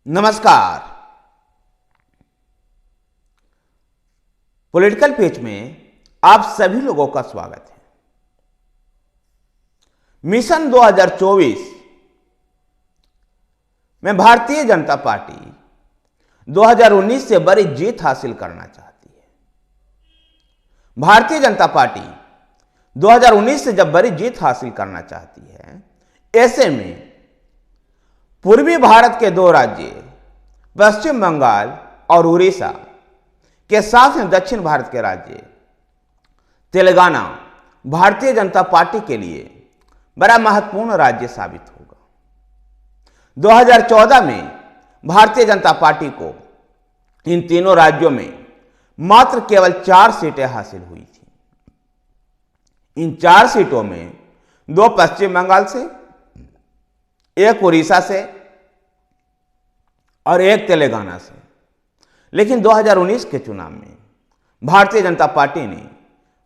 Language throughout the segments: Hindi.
नमस्कार। पॉलिटिकल पेज में आप सभी लोगों का स्वागत है। मिशन 2024 में भारतीय जनता पार्टी 2019 से बड़ी जीत हासिल करना चाहती है। भारतीय जनता पार्टी 2019 से जब बड़ी जीत हासिल करना चाहती है, ऐसे में पूर्वी भारत के दो राज्य पश्चिम बंगाल और उड़ीसा के साथ में दक्षिण भारत के राज्य तेलंगाना भारतीय जनता पार्टी के लिए बड़ा महत्वपूर्ण राज्य साबित होगा। 2014 में भारतीय जनता पार्टी को इन तीनों राज्यों में मात्र केवल 4 सीटें हासिल हुई थी। इन 4 सीटों में 2 पश्चिम बंगाल से, 1 उड़ीसा से और 1 तेलंगाना से। लेकिन 2019 के चुनाव में भारतीय जनता पार्टी ने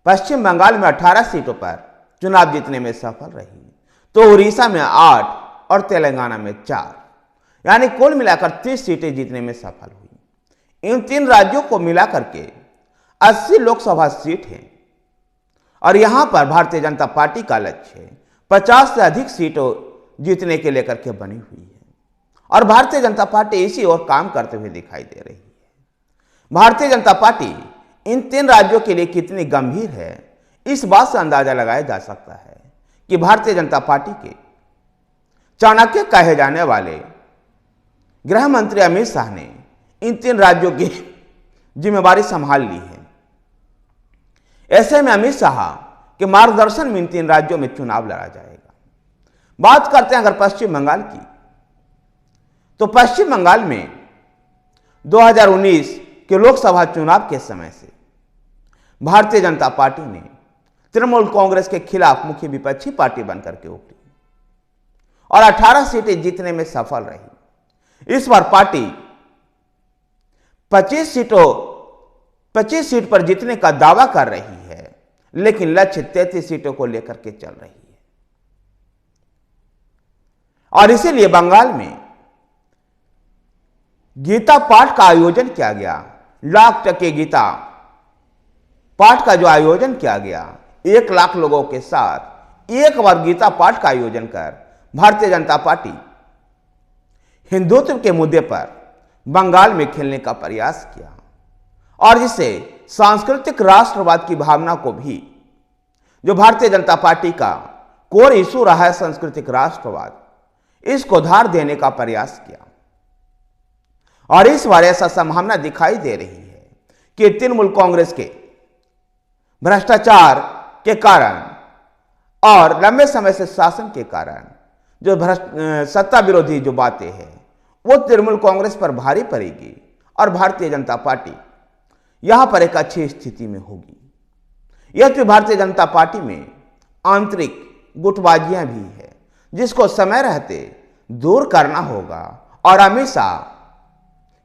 पश्चिम बंगाल में 18 सीटों पर चुनाव जीतने में सफल रही, तो उड़ीसा में 8 और तेलंगाना में 4, यानी कुल मिलाकर 30 सीटें जीतने में सफल हुई। इन 3 राज्यों को मिलाकर के 80 लोकसभा सीट हैं और यहां पर भारतीय जनता पार्टी का लक्ष्य 50 से अधिक सीटों जीतने के लेकर के बनी हुई है और भारतीय जनता पार्टी इसी ओर काम करते हुए दिखाई दे रही है। भारतीय जनता पार्टी इन 3 राज्यों के लिए कितनी गंभीर है, इस बात से अंदाजा लगाया जा सकता है कि भारतीय जनता पार्टी के चाणक्य कहे जाने वाले गृह मंत्री अमित शाह ने इन 3 राज्यों की जिम्मेदारी संभाल ली है। ऐसे में अमित शाह के मार्गदर्शन में इन 3 राज्यों में चुनाव लड़ा जाएगा। बात करते हैं अगर पश्चिम बंगाल की, तो पश्चिम बंगाल में 2019 के लोकसभा चुनाव के समय से भारतीय जनता पार्टी ने तृणमूल कांग्रेस के खिलाफ मुख्य विपक्षी पार्टी बनकर के उभरी और 18 सीटें जीतने में सफल रही। इस बार पार्टी 25 सीट पर जीतने का दावा कर रही है, लेकिन लक्ष्य 33 सीटों को लेकर के चल रही है और इसीलिए बंगाल में गीता पाठ का आयोजन किया गया। लाख टके गीता पाठ का जो आयोजन किया गया, 1 लाख लोगों के साथ एक बार गीता पाठ का आयोजन कर भारतीय जनता पार्टी हिंदुत्व के मुद्दे पर बंगाल में खेलने का प्रयास किया और जिससे सांस्कृतिक राष्ट्रवाद की भावना को भी, जो भारतीय जनता पार्टी का कोर इशू रहा है सांस्कृतिक राष्ट्रवाद, इसको धार देने का प्रयास किया और इस बार ऐसा संभावना दिखाई दे रही है कि तृणमूल कांग्रेस के भ्रष्टाचार के कारण और लंबे समय से शासन के कारण जो सत्ता विरोधी जो बातें हैं वो तृणमूल कांग्रेस पर भारी पड़ेगी और भारतीय जनता पार्टी यहां पर एक अच्छी स्थिति में होगी। यह तो भारतीय जनता पार्टी में आंतरिक गुटबाजियां भी है, जिसको समय रहते दूर करना होगा और अमित शाह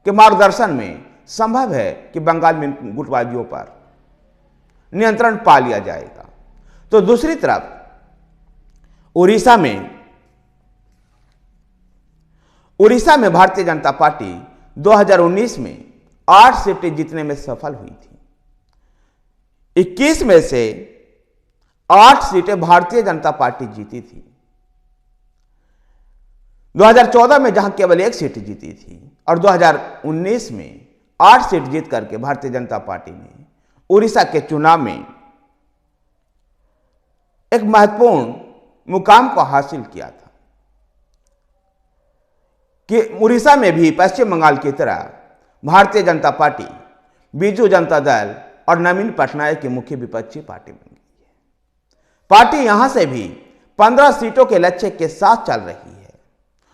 के मार्गदर्शन में संभव है कि बंगाल में गुटबाजियों पर नियंत्रण पा लिया जाएगा। तो दूसरी तरफ उड़ीसा में भारतीय जनता पार्टी 2019 में 8 सीटें जीतने में सफल हुई थी। 21 में से 8 सीटें भारतीय जनता पार्टी जीती थी। 2014 में जहां केवल 1 सीट जीती थी और 2019 में 8 सीट जीत करके भारतीय जनता पार्टी ने उड़ीसा के चुनाव में एक महत्वपूर्ण मुकाम को हासिल किया था कि उड़ीसा में भी पश्चिम बंगाल की तरह भारतीय जनता पार्टी बीजू जनता दल और नवीन पटनायक की मुख्य विपक्षी पार्टी बन गई है। पार्टी यहां से भी 15 सीटों के लक्ष्य के साथ चल रही है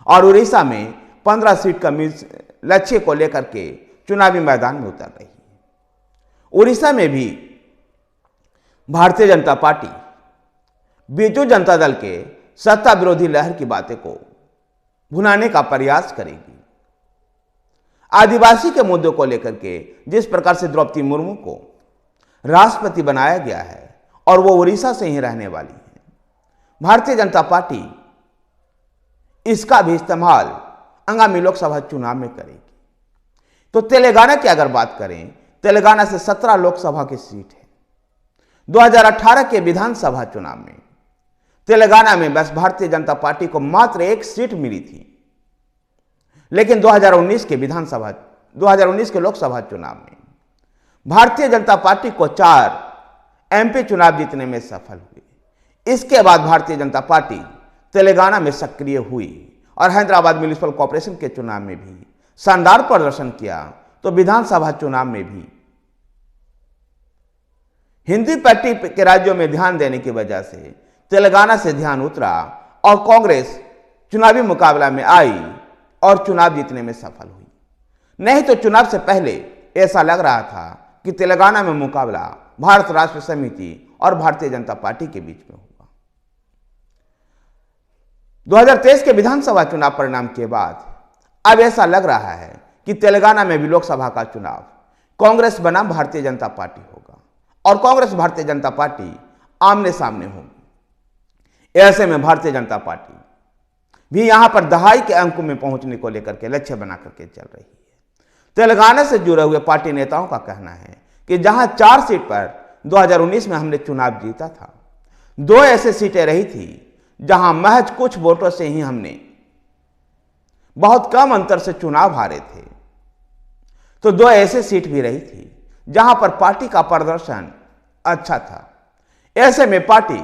और उड़ीसा में 15 सीट का लक्ष्य को लेकर के चुनावी मैदान में उतर रही है। उड़ीसा में भी भारतीय जनता पार्टी बीजू जनता दल के सत्ता विरोधी लहर की बातें को भुनाने का प्रयास करेगी। आदिवासी के मुद्दों को लेकर के जिस प्रकार से द्रौपदी मुर्मू को राष्ट्रपति बनाया गया है और वो उड़ीसा से ही रहने वाली है, भारतीय जनता पार्टी इसका भी इस्तेमाल आगामी लोकसभा चुनाव में करेगी। तो तेलंगाना की अगर बात करें, तेलंगाना से 17 लोकसभा की सीट है। 2018 के विधानसभा चुनाव में तेलंगाना में बस भारतीय जनता पार्टी को मात्र 1 सीट मिली थी, लेकिन 2019 के लोकसभा चुनाव में भारतीय जनता पार्टी को 4 एमपी चुनाव जीतने में सफल हुई। इसके बाद भारतीय जनता पार्टी तेलंगाना में सक्रिय हुई और हैदराबाद म्युनिसिपल कॉर्पोरेशन के चुनाव में भी शानदार प्रदर्शन किया। तो विधानसभा चुनाव में भी हिंदी पट्टी के राज्यों में ध्यान देने की वजह से तेलंगाना से ध्यान उतरा और कांग्रेस चुनावी मुकाबला में आई और चुनाव जीतने में सफल हुई। नहीं तो चुनाव से पहले ऐसा लग रहा था कि तेलंगाना में मुकाबला भारत राष्ट्र समिति और भारतीय जनता पार्टी के बीच में होगा। 2023 के विधानसभा चुनाव परिणाम के बाद अब ऐसा लग रहा है कि तेलंगाना में भी लोकसभा का चुनाव कांग्रेस बनाम भारतीय जनता पार्टी होगा और कांग्रेस भारतीय जनता पार्टी आमने सामने होंगी। ऐसे में भारतीय जनता पार्टी भी यहां पर दहाई के अंक में पहुंचने को लेकर के लक्ष्य बना करके चल रही है। तेलंगाना से जुड़े हुए पार्टी नेताओं का कहना है कि जहां 4 सीट पर 2019 में हमने चुनाव जीता था, 2 ऐसे सीटें रही थी जहां महज कुछ वोटों से ही हमने बहुत कम अंतर से चुनाव हारे थे, तो 2 ऐसे सीट भी रही थी जहां पर पार्टी का प्रदर्शन अच्छा था। ऐसे में पार्टी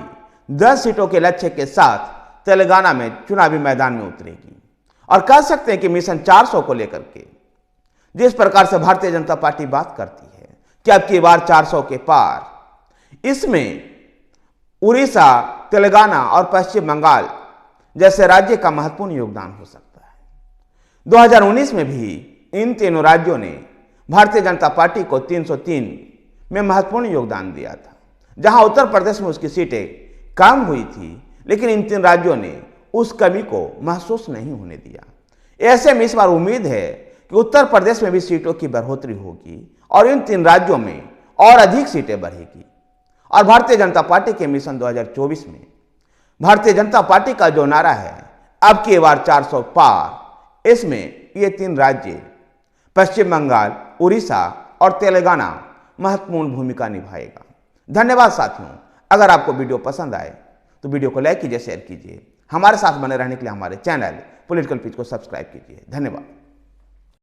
10 सीटों के लक्ष्य के साथ तेलंगाना में चुनावी मैदान में उतरेगी और कह सकते हैं कि मिशन 400 को लेकर के जिस प्रकार से भारतीय जनता पार्टी बात करती है कि अब की बार 400 के पार, इसमें उड़ीसा, तेलंगाना और पश्चिम बंगाल जैसे राज्य का महत्वपूर्ण योगदान हो सकता है। 2019 में भी इन तीनों राज्यों ने भारतीय जनता पार्टी को 303 में महत्वपूर्ण योगदान दिया था। जहां उत्तर प्रदेश में उसकी सीटें कम हुई थी, लेकिन इन 3 राज्यों ने उस कमी को महसूस नहीं होने दिया। ऐसे में इस बार उम्मीद है कि उत्तर प्रदेश में भी सीटों की बढ़ोतरी होगी और इन 3 राज्यों में और अधिक सीटें बढ़ेगी। और भारतीय जनता पार्टी के मिशन 2024 में भारतीय जनता पार्टी का जो नारा है, अब की बार 400 पार, इसमें ये 3 राज्य पश्चिम बंगाल, उड़ीसा और तेलंगाना महत्वपूर्ण भूमिका निभाएगा। धन्यवाद साथियों। अगर आपको वीडियो पसंद आए तो वीडियो को लाइक कीजिए, शेयर कीजिए। हमारे साथ बने रहने के लिए हमारे चैनल पॉलिटिकल पिच को सब्सक्राइब कीजिए। धन्यवाद।